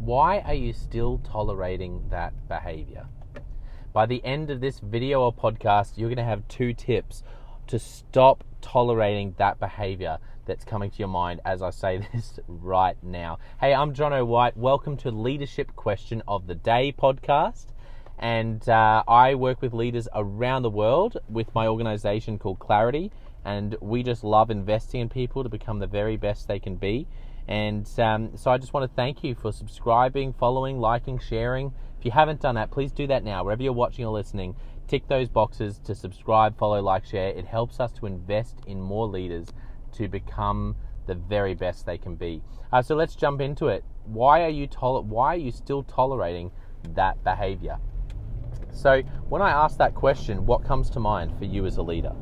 Why are you still tolerating that behavior? By the end of this video or podcast, you're going to have 2 tips to stop tolerating that behavior that's coming to your mind as I say this right now. Hey, I'm Jono White. Welcome to Leadership Question of the Day podcast. And I work with leaders around the world with my organization called Clarity. And we just love investing in people to become the very best they can be. And so I just want to thank you for subscribing, following, liking, sharing. If you haven't done that, please do that now. Wherever you're watching or listening, tick those boxes to subscribe, follow, like, share. It helps us to invest in more leaders to become the very best they can be. So let's jump into it. Why are you still tolerating that behavior? So when I ask that question, what comes to mind for you as a leader?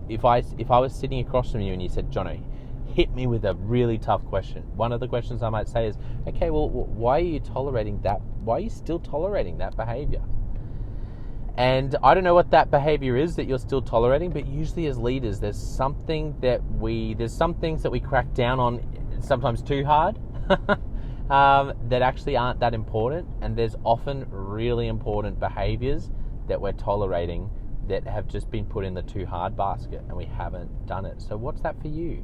If I was sitting across from you and you said, Jono, hit me with a really tough question. One of the questions I might say is, okay, well, why are you tolerating that? Why are you still tolerating that behavior? And I don't know what that behavior is that you're still tolerating, but usually as leaders, there's some things that we crack down on sometimes too hard that actually aren't that important. And there's often really important behaviors that we're tolerating that have just been put in the too hard basket and we haven't done it. So what's that for you?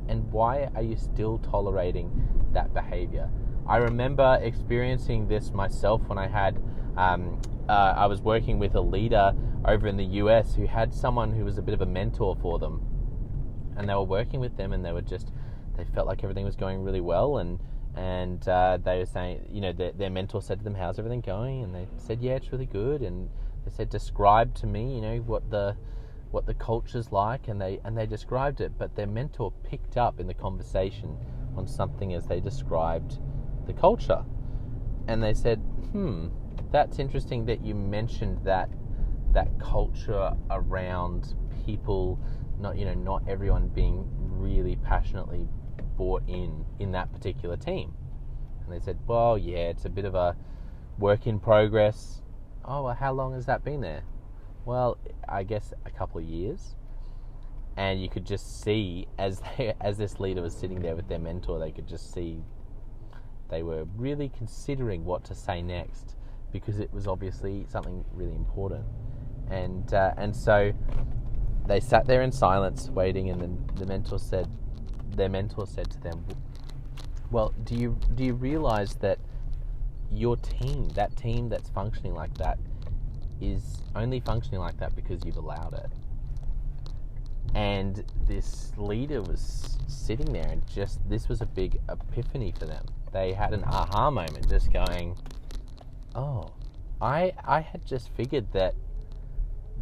And why are you still tolerating that behavior? I remember experiencing this myself when I was working with a leader over in the US who had someone who was a bit of a mentor for them. And they were working with them and they felt like everything was going really well. And they were saying, their mentor said to them, how's everything going? And they said, yeah, it's really good. And they said, describe to me, what the culture's like, and they described it, but their mentor picked up in the conversation on something as they described the culture. And they said, that's interesting that you mentioned that culture around people, not everyone being really passionately bought in that particular team. And they said, well, yeah, it's a bit of a work in progress. Oh, well, how long has that been there? Well, I guess a couple of years. And you could just see as this leader was sitting there with their mentor, they could just see they were really considering what to say next, because it was obviously something really important. And so they sat there in silence waiting, and then their mentor said to them, well, do you realize that your team, that team that's functioning like that, is only functioning like that because you've allowed it? And this leader was sitting there, and this was a big epiphany for them. They had an aha moment, just going, oh, I had just figured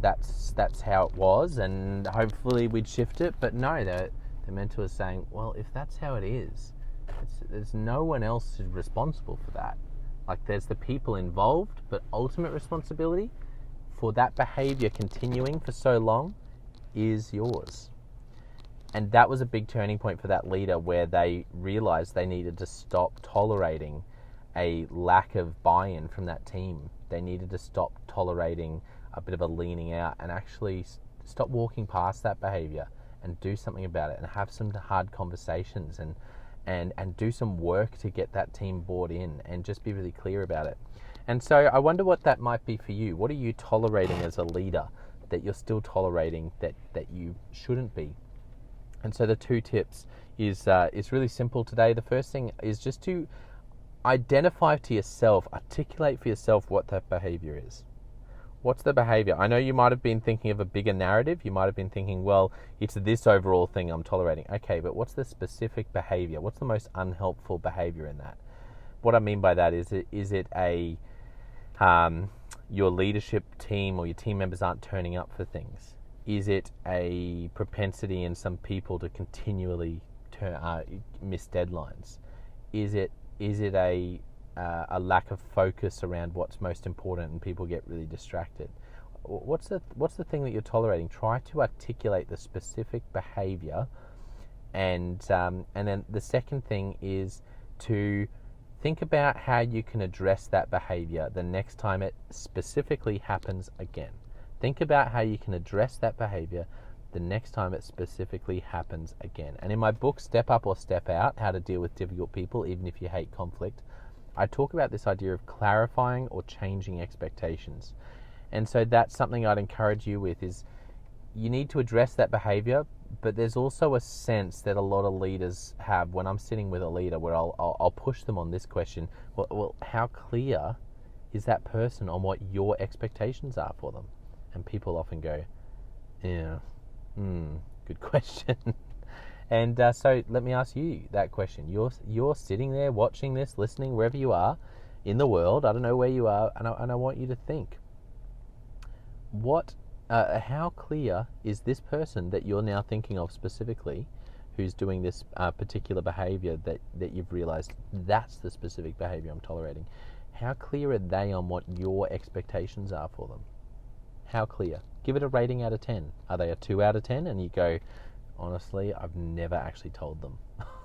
that's how it was, and hopefully we'd shift it. But no, the mentor was saying, well, if that's how it is, there's no one else who's responsible for that. Like, there's the people involved, but ultimate responsibility for that behavior continuing for so long is yours. And that was a big turning point for that leader, where they realized they needed to stop tolerating a lack of buy-in from that team. They needed to stop tolerating a bit of a leaning out and actually stop walking past that behavior and do something about it, and have some hard conversations and do some work to get that team bought in, and just be really clear about it. And so I wonder what that might be for you. What are you tolerating as a leader that you're still tolerating that you shouldn't be? And so the 2 tips is really simple today. The first thing is just to identify to yourself, articulate for yourself what that behavior is. What's the behavior? I know you might have been thinking of a bigger narrative. You might have been thinking, well, it's this overall thing I'm tolerating. Okay, but what's the specific behavior? What's the most unhelpful behavior in that? What I mean by that is it a your leadership team or your team members aren't turning up for things? Is it a propensity in some people to continually miss deadlines? Is it a lack of focus around what's most important and people get really distracted? What's the thing that you're tolerating? Try to articulate the specific behavior, and then the second thing is to think about how you can address that behavior the next time it specifically happens again. Think about how you can address that behavior the next time it specifically happens again. And in my book, Step Up or Step Out, How to Deal with Difficult People Even If You Hate Conflict, I talk about this idea of clarifying or changing expectations. And so that's something I'd encourage you with is you need to address that behavior, but there's also a sense that a lot of leaders have when I'm sitting with a leader where I'll push them on this question. Well, how clear is that person on what your expectations are for them? And people often go, yeah, good question. And so let me ask you that question. You're sitting there watching this, listening, wherever you are in the world. I don't know where you are, and I want you to think. How clear is this person that you're now thinking of specifically, who's doing this particular behavior that you've realized that's the specific behavior I'm tolerating? How clear are they on what your expectations are for them? How clear? Give it a rating out of 10. Are they a 2 out of 10? And you go, honestly, I've never actually told them.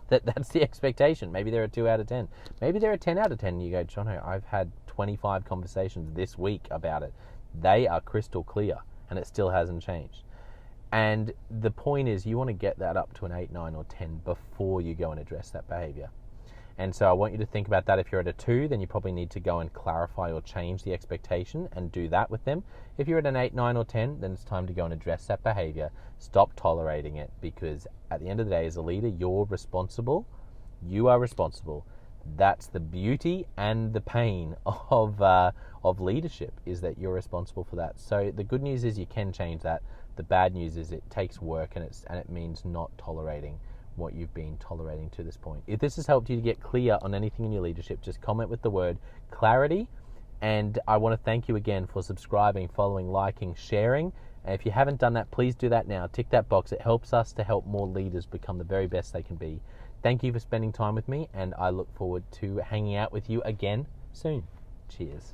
That's the expectation. Maybe they're a 2 out of 10. Maybe they're a 10 out of 10. And you go, Jono, I've had 25 conversations this week about it. They are crystal clear, and it still hasn't changed. And the point is, you want to get that up to an 8, 9, or 10 before you go and address that behavior. And so I want you to think about that. If you're at a 2, then you probably need to go and clarify or change the expectation and do that with them. If you're at an 8, 9, or 10, then it's time to go and address that behavior. Stop tolerating it, because at the end of the day, as a leader, you're responsible. You are responsible. That's the beauty and the pain of leadership, is that you're responsible for that. So the good news is you can change that. The bad news is it takes work, and it means not tolerating what you've been tolerating to this point. If this has helped you to get clear on anything in your leadership, just comment with the word clarity. And I want to thank you again for subscribing, following, liking, sharing. And if you haven't done that, please do that now. Tick that box. It helps us to help more leaders become the very best they can be. Thank you for spending time with me, and I look forward to hanging out with you again soon. Cheers.